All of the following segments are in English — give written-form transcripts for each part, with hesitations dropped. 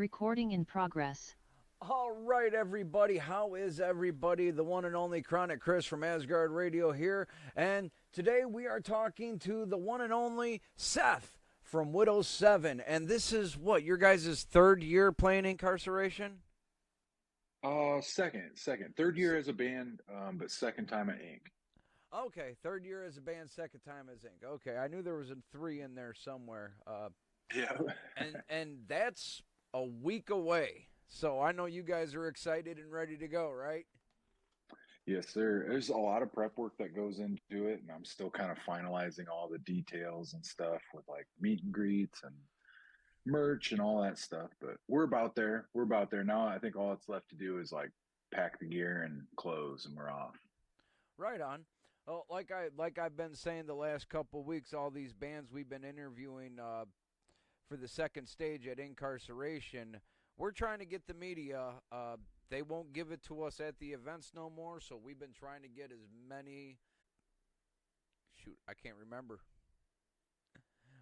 Recording in progress. All right, everybody. How is everybody? The one and only Chronic Chris from Asgard Radio here. And today we are talking to the one and only Seth from Widow 7. And this is what, your guys' third year playing Incarceration? Second. Third year as a band, but second time at Inc. Okay, third year as a band, second time as Inc. Okay, I knew there was a 3 in there somewhere. Yeah. and that's a week away. So I know you guys are excited and ready to go, right? Yes, sir. There's a lot of prep work that goes into it, and I'm still kind of finalizing all the details and stuff with like meet and greets and merch and all that stuff. But we're about there. We're about there now. I think all that's left to do is like pack the gear and clothes, and we're off. Right on. Well, like I've been saying the last couple of weeks, all these bands we've been interviewing for the second stage at Incarceration, we're trying to get the media. They won't give it to us at the events no more, so we've been trying to get as many. Shoot, I can't remember.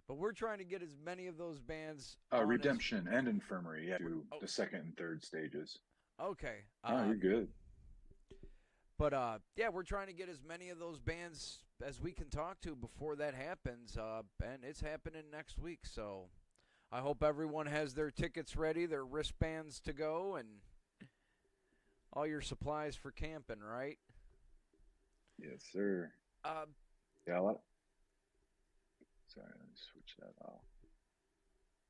But we're trying to get as many of those bands. Redemption and Infirmary, yeah, to the second and third stages. Okay. Oh, you're good. But yeah, we're trying to get as many of those bands as we can talk to before that happens. And it's happening next week, so I hope everyone has their tickets ready, their wristbands to go, and all your supplies for camping, right? Yes, sir. Yeah, sorry, let me switch that off.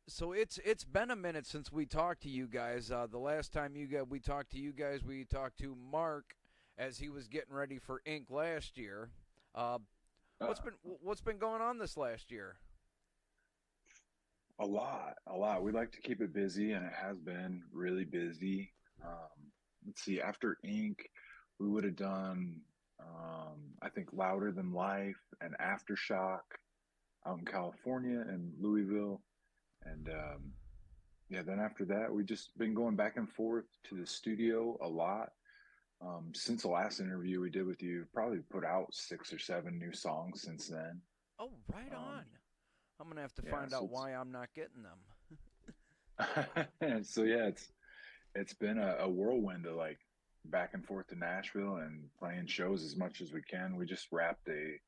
So it's been a minute since we talked to you guys. The last time we talked to you guys, we talked to Mark as he was getting ready for Inc. last year. What's been going on this last year? A lot. We like to keep it busy, and it has been really busy. Let's see, after Inc., we would have done, I think, Louder Than Life and Aftershock out in California and Louisville. And yeah, then after that, we just been going back and forth to the studio a lot. Since the last interview we did with you, probably put out 6 or 7 new songs since then. Oh, right on. I'm going to have to find out why I'm not getting them. So yeah, it's been a whirlwind of like back and forth to Nashville and playing shows as much as we can. We just wrapped a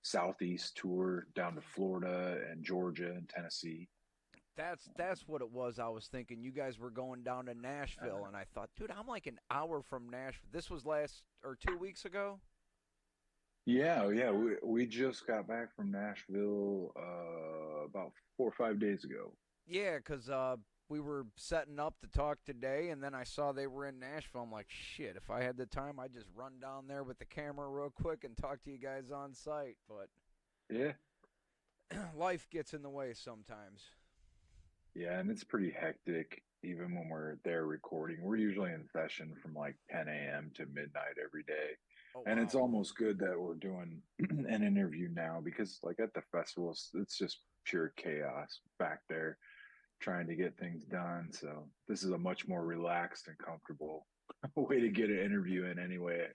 Southeast tour down to Florida and Georgia and Tennessee. That's what it was. I was thinking you guys were going down to Nashville, and I thought, dude, I'm like an hour from Nashville. This was 2 weeks ago? Yeah. We just got back from Nashville about 4 or 5 days ago. Yeah, because we were setting up to talk today, and then I saw they were in Nashville. I'm like, shit, if I had the time, I'd just run down there with the camera real quick and talk to you guys on site. But yeah, life gets in the way sometimes. Yeah, and it's pretty hectic even when we're there recording. We're usually in session from like 10 a.m. to midnight every day. Oh, and wow. It's almost good that we're doing an interview now because like at the festivals, it's just pure chaos back there trying to get things done. So this is a much more relaxed and comfortable way to get an interview in anyway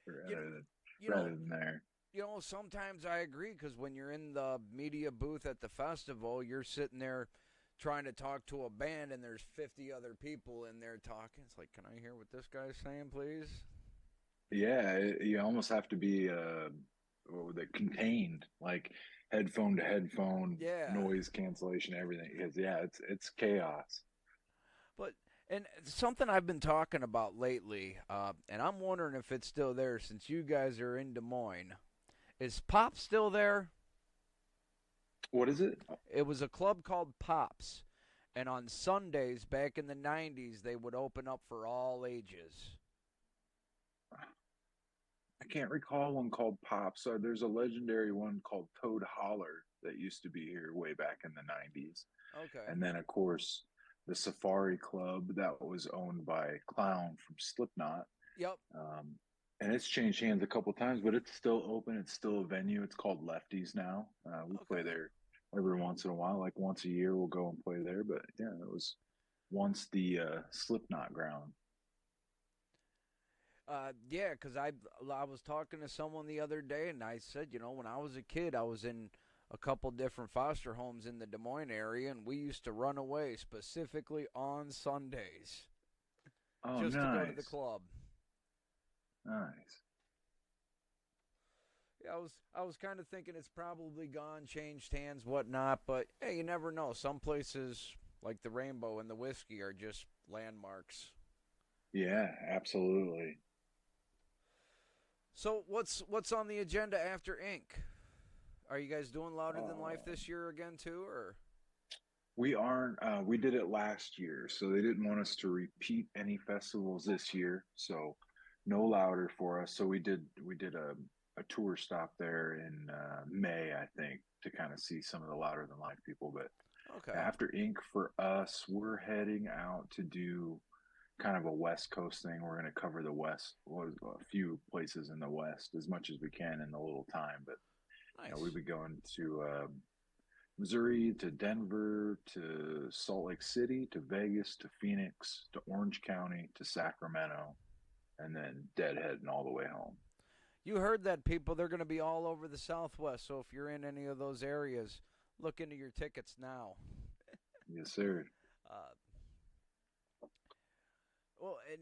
rather than there. You know, sometimes I agree because when you're in the media booth at the festival, you're sitting there trying to talk to a band and there's 50 other people in there talking. It's like, can I hear what this guy's saying, please? Yeah, you almost have to be contained, like headphone to headphone, noise cancellation, everything. Because it's chaos. And something I've been talking about lately, and I'm wondering if it's still there since you guys are in Des Moines. Is Pop still there? What is it? It was a club called Pops, and on Sundays back in the 90s, they would open up for all ages. I can't recall one called Pops. There's a legendary one called Toad Holler that used to be here way back in the 90s. Okay. And then, of course, the Safari Club that was owned by Clown from Slipknot. Yep. And it's changed hands a couple times, but it's still open. It's still a venue. It's called Lefties now. We play there every once in a while. Like once a year, we'll go and play there. But yeah, it was once the Slipknot ground. Yeah, because I was talking to someone the other day, and I said, you know, when I was a kid, I was in a couple different foster homes in the Des Moines area, and we used to run away specifically on Sundays Oh, just to go to the nice. club. Nice. Yeah, I was kind of thinking it's probably gone, changed hands, whatnot, but hey, you never know. Some places like the Rainbow and the Whiskey are just landmarks. Yeah, absolutely. So what's on the agenda after Inc? Are you guys doing Louder Than Life Uh, this year again too, or? we aren't, we did it last year, so they didn't want us to repeat any festivals this year. So no louder for us. So we did a tour stop there in May, I think, to kind of see some of the Louder Than Life people. But Okay. after Inc. for us, we're heading out to do kind of a West Coast thing. We're going to cover the West, well, a few places in the West as much as we can in the little time. But we'll Nice. be going to Missouri, to Denver, to Salt Lake City, to Vegas, to Phoenix, to Orange County, to Sacramento, and then deadheading all the way home. You heard that, people. They're going to be all over the Southwest. So if you're in any of those areas, look into your tickets now. Yes, sir. Uh, well, and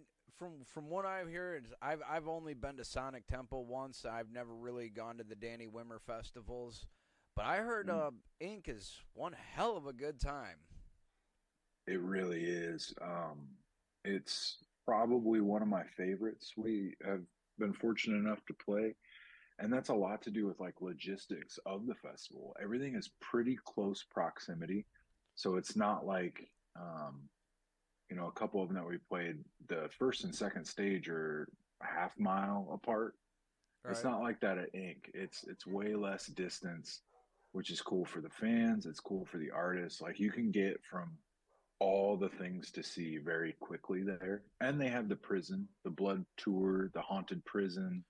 from what I've heard, I've only been to Sonic Temple once. I've never really gone to the Danny Wimmer festivals, but I heard Mm. Inc. is one hell of a good time. It really is. It's probably one of my favorites. We have been fortunate enough to play, and that's a lot to do with like logistics of the festival. Everything is pretty close proximity, so it's not like a couple of them that we played, the first and second stage are a half mile apart. It's Right. not like that at Ink. It's way less distance, which is cool for the fans. It's cool for the artists. Like you can get from all the things to see very quickly there. And they have the prison, the blood tour, the haunted prison.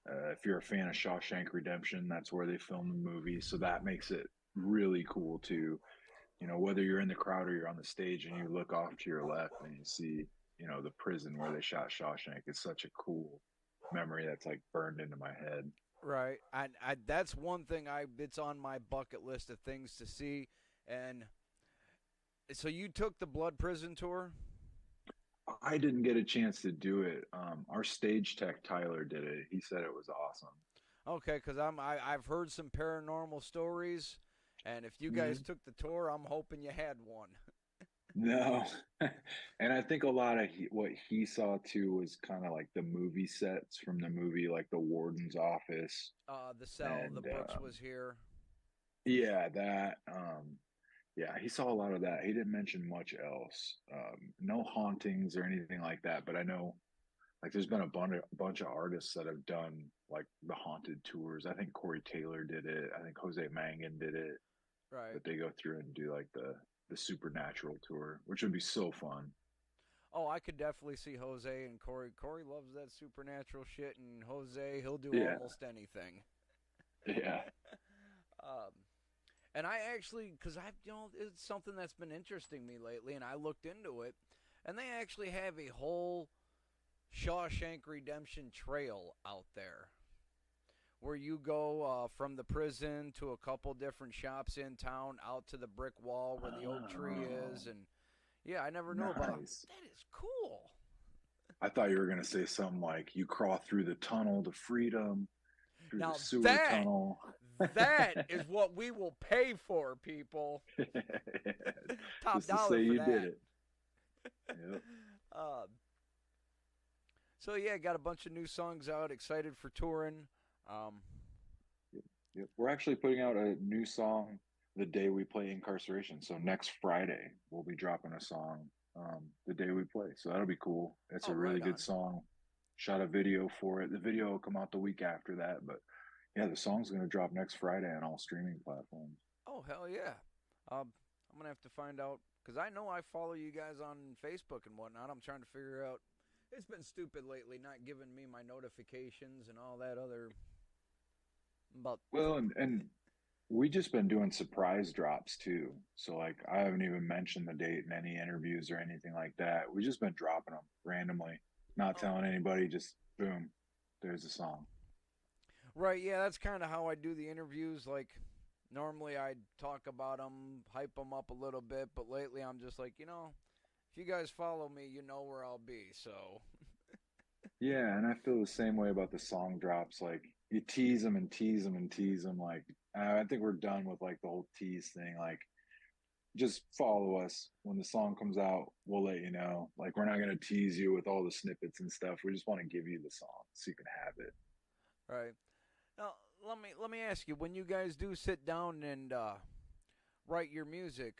If you're a fan of Shawshank Redemption, that's where they filmed the movie. So that makes it really cool too. Whether you're in the crowd or you're on the stage and you look off to your left and you see, the prison where they shot Shawshank, it's such a cool memory that's like burned into my head. Right. I that's one thing it's on my bucket list of things to see. And so you took the Blood Prison tour? I didn't get a chance to do it. Our stage tech Tyler did it. He said it was awesome. Okay, because I've heard some paranormal stories, and if you guys Mhm. took the tour, I'm hoping you had one. No, and I think a lot of what he saw too was kind of like the movie sets from the movie, like the warden's office, The Cell, the and Books was here. yeah, that. Yeah, he saw a lot of that. He didn't mention much else. No hauntings or anything like that. But I know, like, there's been a bunch of artists that have done like the haunted tours. I think Corey Taylor did it. I think Jose Mangin did it. Right. But they go through and do like the supernatural tour, which would be so fun. Oh, I could definitely see Jose and Corey. Corey loves that supernatural shit, and Jose, he'll do Yeah, almost anything. yeah. Um, and I actually, because it's something that's been interesting me lately, and I looked into it, and they actually have a whole Shawshank Redemption trail out there where you go from the prison to a couple different shops in town out to the brick wall where the oak tree Oh, is. And yeah, I never knew about nice. that. Is cool. I thought you were gonna say something like you crawl through the tunnel to freedom, through the Now sewer that tunnel. that is what we will pay for, people. Top Just to say dollar for you did that. it. Yep. um, so yeah, got a bunch of new songs out. Excited for touring. Um, Yep. Yep. We're actually putting out a new song the day we play Incarceration. So next Friday we'll be dropping a song the day we play. So that'll be cool. It's oh, a really right good on. song. Shot a video for it. The video will come out the week after that, but yeah, the song's gonna drop next Friday on all streaming platforms. Oh, hell yeah. I'm gonna have to find out because I know I follow you guys on Facebook and whatnot. I'm trying to figure out. It's been stupid lately, not giving me my notifications and all that other. But Well, and we just been doing surprise drops too. So like I haven't even mentioned the date in any interviews or anything like that. We just been dropping them randomly, not oh, telling anybody, just boom, there's a song. right, yeah, that's kind of how I do the interviews. Like Normally I'd talk about them, hype them up a little bit, but lately I'm just like, if you guys follow me, you know where I'll be. So, Yeah, and I feel the same way about the song drops. Like you tease them and tease them and tease them. Like I think we're done with like the whole tease thing. Like just follow us when the song comes out. We'll let you know. Like we're not gonna tease you with all the snippets and stuff. We just want to give you the song so you can have it. right. Now, let me ask you, when you guys do sit down and write your music,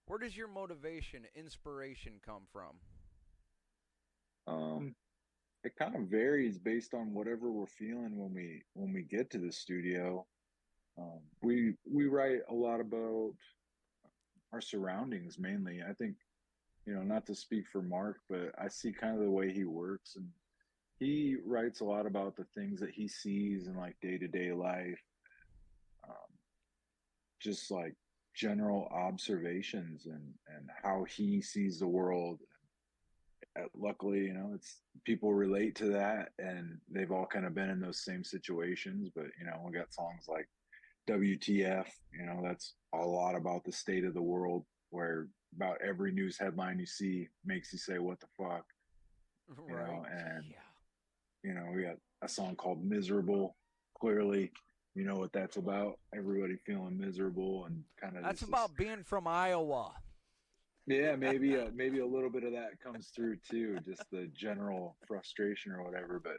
where does your motivation, inspiration come from? Um, it kind of varies based on whatever we're feeling when we get to the studio. We write a lot about our surroundings mainly. I think, not to speak for Mark, but I see kind of the way he works, and he writes a lot about the things that he sees in like day to day life, um, just like general observations and how he sees the world. Luckily, it's people relate to that, and they've all kind of been in those same situations. But we got songs like WTF, that's a lot about the state of the world, where about every news headline you see makes you say, what the fuck, Right. and, Yeah. we got a song called Miserable. Clearly, you know what that's about. Everybody feeling miserable and kind of That's just this, about being from Iowa. yeah, maybe a little bit of that comes through too, just the general frustration or whatever. But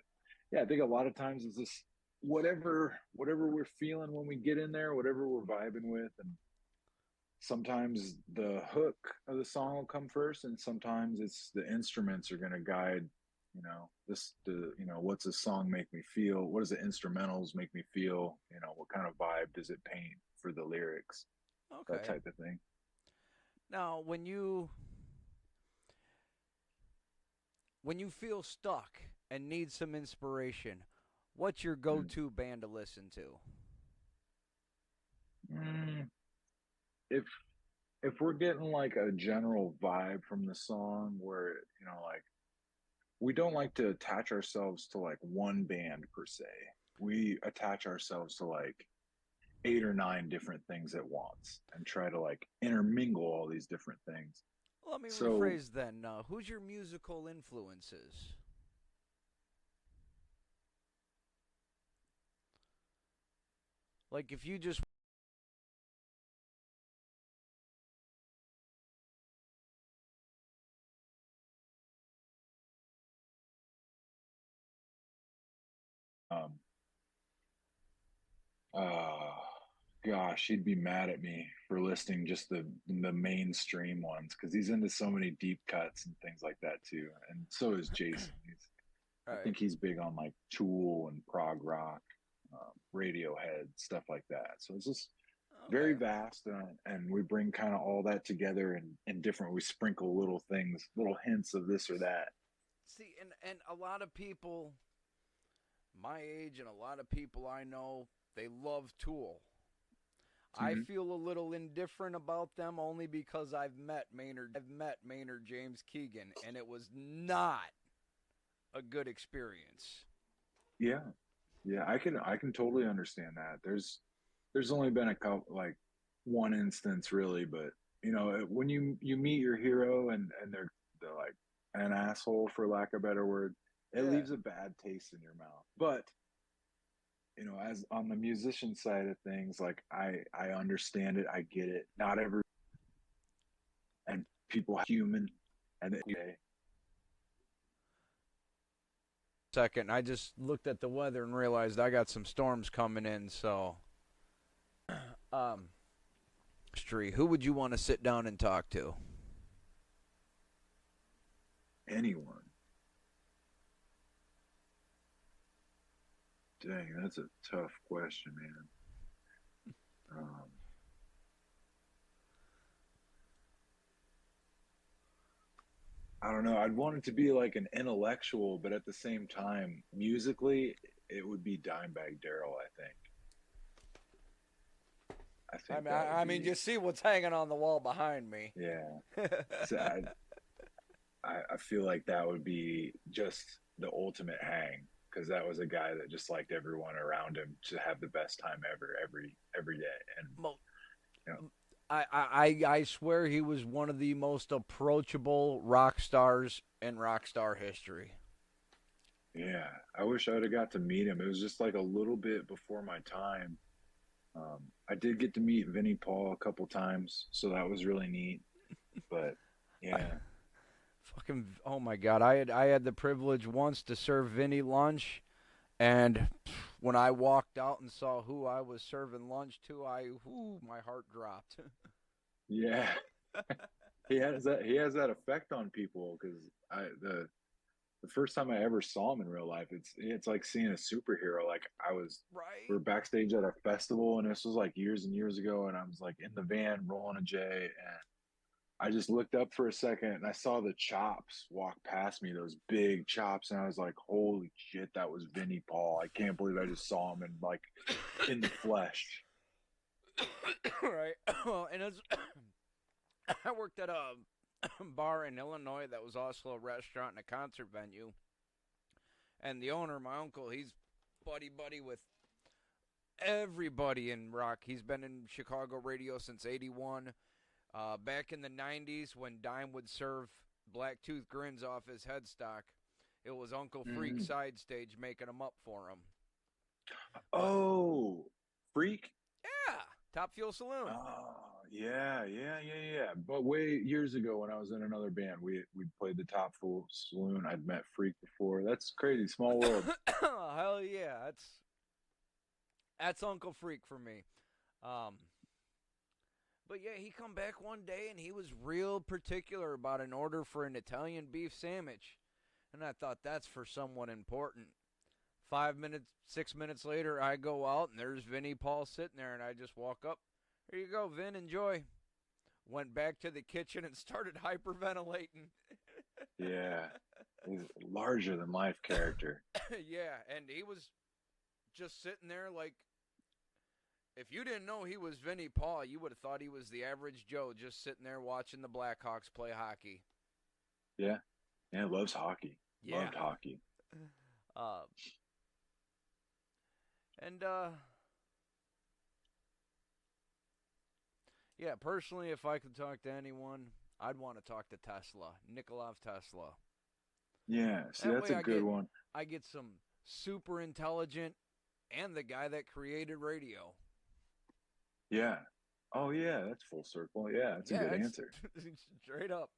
yeah, I think a lot of times it's just whatever we're feeling when we get in there, whatever we're vibing with, and sometimes the hook of the song will come first, and sometimes it's the instruments are going to guide. What's the song make me feel? What does the instrumentals make me feel? What kind of vibe does it paint for the lyrics? That Okay. type of thing. Now, when you feel stuck and need some inspiration, what's your Hmm. go-to band to listen to? Mm, if we're getting like a general vibe from the song where like we don't like to attach ourselves to like one band per se. We attach ourselves to like eight or nine different things at once and try to like intermingle all these different things. Let me So rephrase then. Who's your musical influences? Like if you just um uh gosh, he'd be mad at me for listing just the mainstream ones because he's into so many deep cuts and things like that too. And so is Jason. all I right. think he's big on like Tool and prog rock, Radiohead, stuff like that. So it's just very Okay. vast, and we bring kind of all that together and different. We sprinkle little things, little hints of this or that. See, and a lot of people my age and a lot of people I know, they love Tool. I Mm-hmm. feel a little indifferent about them only because I've met Maynard James Keegan and it was not a good experience. Yeah, yeah, I can totally understand that. There's only been a couple, like one instance really, but when you meet your hero and they're like an asshole for lack of a better word, it Yeah. leaves a bad taste in your mouth. But as on the musician side of things, like I understand it, I get it. Not every and people are human, and Second, I just looked at the weather and realized I got some storms coming in, so um Stree, who would you want to sit down and talk to? anyone. Dang, that's a tough question, man. Um, I don't know. I'd want it to be like an intellectual, but at the same time, musically, it would be Dimebag Daryl. I I think mean, that would I mean, be, you see what's hanging on the wall behind me. yeah. So I feel like that would be just the ultimate hang. because that was a guy that just liked everyone around him to have the best time ever every day. And Well, you know, I swear he was one of the most approachable rock stars in rock star history. yeah, I wish I would have got to meet him. It was just like a little bit before my time. I did get to meet Vinnie Paul a couple times, so that was really neat. But yeah, Fucking oh my god! I had the privilege once to serve Vinny lunch, and when I walked out and saw who I was serving lunch to, my heart dropped. yeah, he has that effect on people because I the first time I ever saw him in real life, it's like seeing a superhero. Like we Right? were backstage at a festival, and this was like years and years ago, and I was like in the van rolling a J, and I just looked up for a second, and I saw the chops walk past me, those big chops, and I was like, "Holy shit, that was Vinnie Paul! I can't believe I just saw him in the flesh." Right. Well, and it's I worked at a bar in Illinois that was also a restaurant and a concert venue. And the owner, my uncle, he's buddy with everybody in rock. He's been in Chicago radio since '81. Back in the '90s, when Dime would serve black tooth grins off his headstock, it was Uncle Freak Mm. side stage making them up for him. But Oh, Freak! yeah, Top Fuel Saloon. Oh, yeah. But way years ago, when I was in another band, we played the Top Full Saloon. I'd met Freak before. That's crazy, small world. Hell yeah, that's Uncle Freak for me. Um, but yeah, he come back one day and he was real particular about an order for an Italian beef sandwich, and I thought that's for someone important. 5 minutes, 6 minutes later, I go out and there's Vinnie Paul sitting there, and I just walk up. Here you go, Vin, enjoy. Went back to the kitchen and started hyperventilating. Yeah, he's a larger than life character. Yeah, and he was just sitting there like, if you didn't know he was Vinnie Paul, you would have thought he was the average Joe just sitting there watching the Blackhawks play hockey. Yeah, yeah, loves hockey. Yeah. Loved hockey. Uh, and yeah, personally, if I could talk to anyone, I'd want to talk to Tesla, Nikola Tesla. Yeah, see, That that's way a good one. I get some super intelligent and the guy that created radio. Yeah. Oh, yeah, that's full circle. Yeah, that's a good answer. Straight up.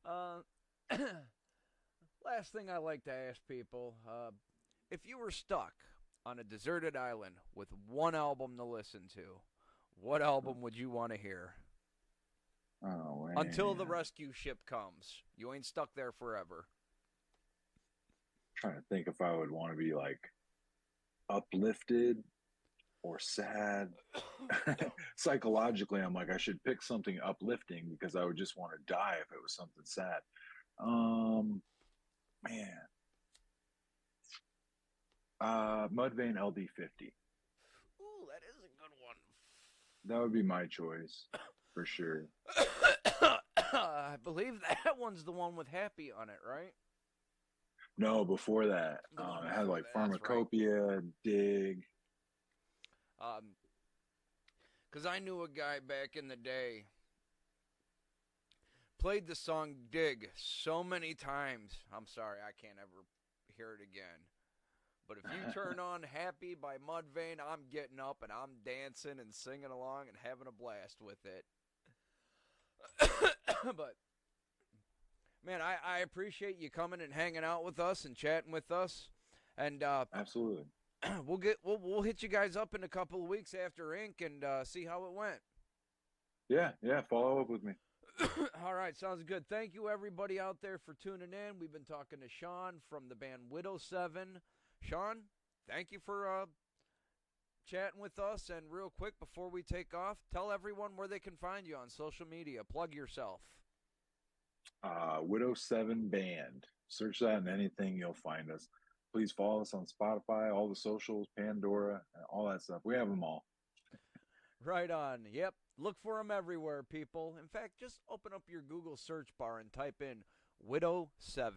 Uh, last thing I like to ask people, if you were stuck on a deserted island with one album to listen to, what album would you want to hear? Oh, man. Until the rescue ship comes. You ain't stuck there forever. Trying to think if I would want to be like uplifted or sad. Psychologically, I'm like, I should pick something uplifting because I would just want to die if it was something sad. Man. Mudvayne LD50. Ooh, that is a good one. That would be my choice for sure. I believe that one's the one with Happy on it, right? No, before that, it had like Pharmacopoeia, right. Dig. Because I knew a guy back in the day played the song Dig so many times. I'm sorry, I can't ever hear it again. But if you turn on Happy by Mudvayne, I'm getting up and I'm dancing and singing along and having a blast with it. But man, I appreciate you coming and hanging out with us and chatting with us. And absolutely, we'll hit you guys up in a couple of weeks after Ink and see how it went. Yeah, follow up with me. All right, sounds good. Thank you everybody out there for tuning in. We've been talking to Sean from the band Widow 7. Sean, thank you for chatting with us. And real quick before we take off, tell everyone where they can find you on social media. Plug yourself. Widow 7 Band. Search that in anything, you'll find us. Please follow us on Spotify, all the socials, Pandora, all that stuff. We have them all. Right on. Yep. Look for them everywhere, people. In fact, just open up your Google search bar and type in Widow 7.